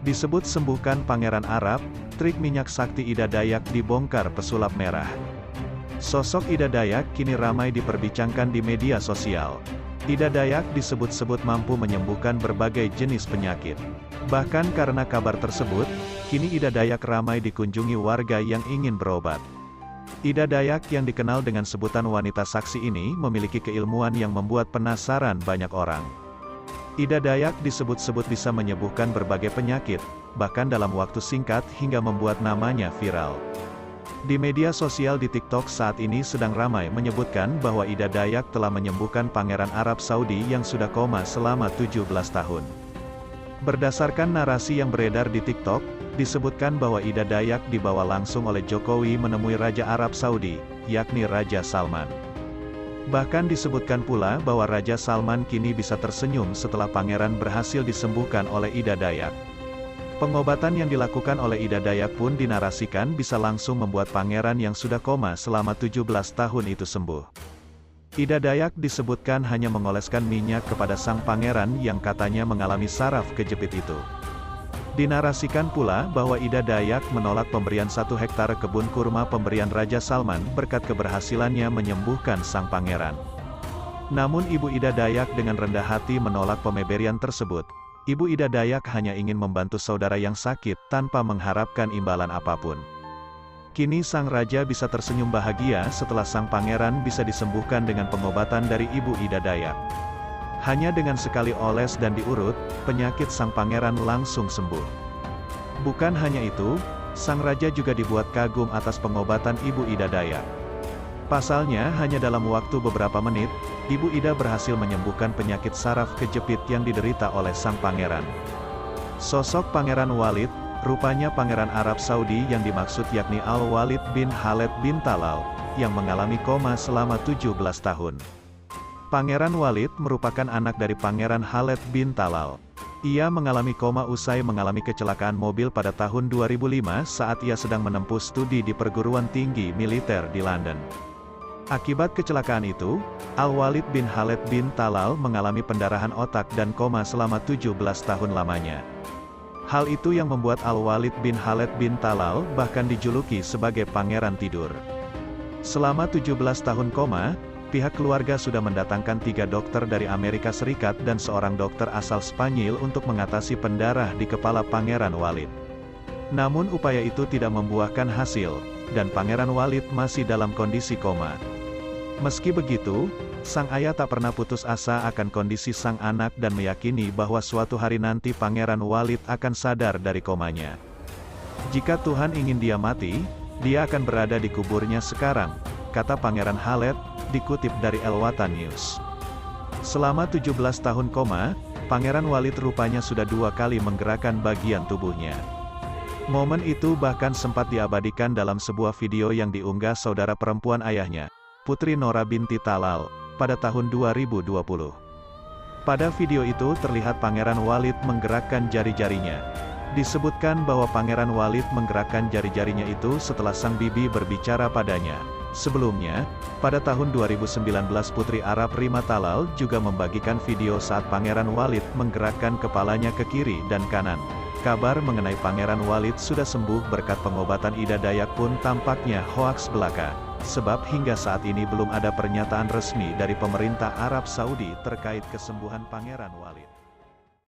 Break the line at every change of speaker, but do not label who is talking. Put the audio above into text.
Disebut sembuhkan Pangeran Arab, trik minyak sakti Ida Dayak dibongkar pesulap merah. Sosok Ida Dayak kini ramai diperbincangkan di media sosial. Ida Dayak disebut-sebut mampu menyembuhkan berbagai jenis penyakit. Bahkan karena kabar tersebut, kini Ida Dayak ramai dikunjungi warga yang ingin berobat. Ida Dayak yang dikenal dengan sebutan wanita saksi ini memiliki keilmuan yang membuat penasaran banyak orang. Ida Dayak disebut-sebut bisa menyembuhkan berbagai penyakit, bahkan dalam waktu singkat hingga membuat namanya viral. Di media sosial di TikTok saat ini sedang ramai menyebutkan bahwa Ida Dayak telah menyembuhkan Pangeran Arab Saudi yang sudah koma selama 17 tahun. Berdasarkan narasi yang beredar di TikTok, disebutkan bahwa Ida Dayak dibawa langsung oleh Jokowi menemui Raja Arab Saudi, yakni Raja Salman. Bahkan disebutkan pula bahwa Raja Salman kini bisa tersenyum setelah pangeran berhasil disembuhkan oleh Ida Dayak. Pengobatan yang dilakukan oleh Ida Dayak pun dinarasikan bisa langsung membuat pangeran yang sudah koma selama 17 tahun itu sembuh. Ida Dayak disebutkan hanya mengoleskan minyak kepada sang pangeran yang katanya mengalami saraf kejepit itu. Dinarasikan pula bahwa Ida Dayak menolak pemberian 1 hektar kebun kurma pemberian Raja Salman berkat keberhasilannya menyembuhkan sang pangeran. Namun Ibu Ida Dayak dengan rendah hati menolak pemberian tersebut. Ibu Ida Dayak hanya ingin membantu saudara yang sakit tanpa mengharapkan imbalan apapun. Kini sang raja bisa tersenyum bahagia setelah sang pangeran bisa disembuhkan dengan pengobatan dari Ibu Ida Dayak. Hanya dengan sekali oles dan diurut, penyakit sang pangeran langsung sembuh. Bukan hanya itu, sang raja juga dibuat kagum atas pengobatan Ibu Ida Dayak. Pasalnya hanya dalam waktu beberapa menit, Ibu Ida berhasil menyembuhkan penyakit saraf kejepit yang diderita oleh sang pangeran. Sosok Pangeran Walid, rupanya Pangeran Arab Saudi yang dimaksud yakni Al-Walid bin Khaled bin Talal, yang mengalami koma selama 17 tahun. Pangeran Walid merupakan anak dari Pangeran Khaled bin Talal. Ia mengalami koma usai mengalami kecelakaan mobil pada tahun 2005 saat ia sedang menempuh studi di perguruan tinggi militer di London. Akibat kecelakaan itu, Al-Walid bin Khaled bin Talal mengalami pendarahan otak dan koma selama 17 tahun lamanya. Hal itu yang membuat Al-Walid bin Khaled bin Talal bahkan dijuluki sebagai Pangeran Tidur. Selama 17 tahun koma, pihak keluarga sudah mendatangkan 3 dokter dari Amerika Serikat dan seorang dokter asal Spanyol untuk mengatasi pendarah di kepala Pangeran Walid. Namun upaya itu tidak membuahkan hasil, dan Pangeran Walid masih dalam kondisi koma. Meski begitu, sang ayah tak pernah putus asa akan kondisi sang anak dan meyakini bahwa suatu hari nanti Pangeran Walid akan sadar dari komanya. Jika Tuhan ingin dia mati, dia akan berada di kuburnya sekarang, kata Pangeran Khaled, dikutip dari El Watan News. Selama 17 tahun koma, Pangeran Walid rupanya sudah 2 kali menggerakkan bagian tubuhnya. Momen itu bahkan sempat diabadikan dalam sebuah video yang diunggah saudara perempuan ayahnya, Putri Nora binti Talal, pada tahun 2020. Pada video itu terlihat Pangeran Walid menggerakkan jari-jarinya. Disebutkan bahwa Pangeran Walid menggerakkan jari-jarinya itu setelah sang bibi berbicara padanya. Sebelumnya, pada tahun 2019 Putri Arab Rima Talal juga membagikan video saat Pangeran Walid menggerakkan kepalanya ke kiri dan kanan. Kabar mengenai Pangeran Walid sudah sembuh berkat pengobatan Ida Dayak pun tampaknya hoaks belaka, sebab hingga saat ini belum ada pernyataan resmi dari pemerintah Arab Saudi terkait kesembuhan Pangeran Walid.